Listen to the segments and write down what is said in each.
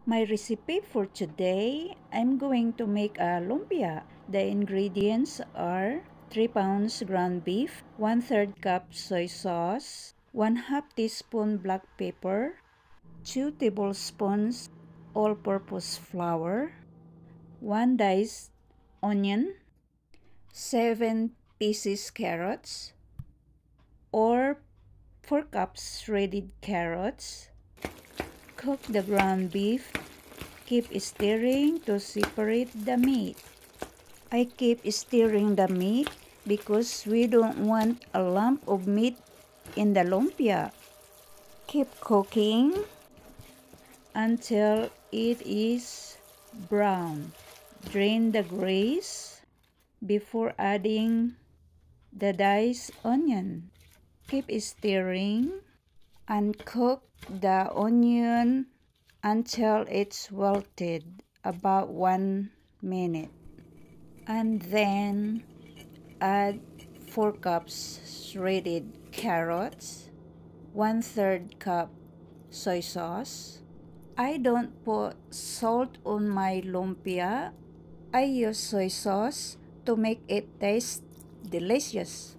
My recipe for today, I'm going to make a lumpia. The ingredients are 3 pounds ground beef, 1/3 cup soy sauce, 1/2 teaspoon black pepper, 2 tablespoons all-purpose flour, 1 diced onion, 7 pieces carrots, or 4 cups shredded carrots. Cook the ground beef. Keep stirring to separate the meat. I keep stirring the meat because we don't want a lump of meat in the lumpia. Keep cooking until it is brown. Drain the grease before adding the diced onion. Keep stirring and cook the onion until it's wilted, about 1 minute. And then add 4 cups shredded carrots, 1/3 cup soy sauce. I don't put salt on my lumpia. I use soy sauce to make it taste delicious.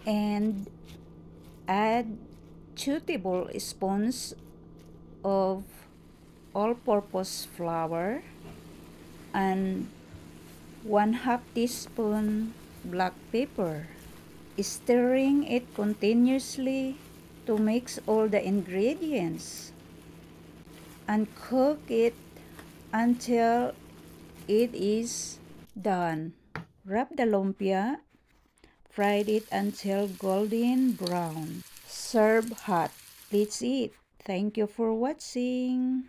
And add 2 tablespoons of all-purpose flour and 1/2 teaspoon black pepper. Stirring it continuously to mix all the ingredients and cook it until it is done. Wrap the lumpia. Fry it until golden brown. Serve hot. Let's eat. Thank you for watching.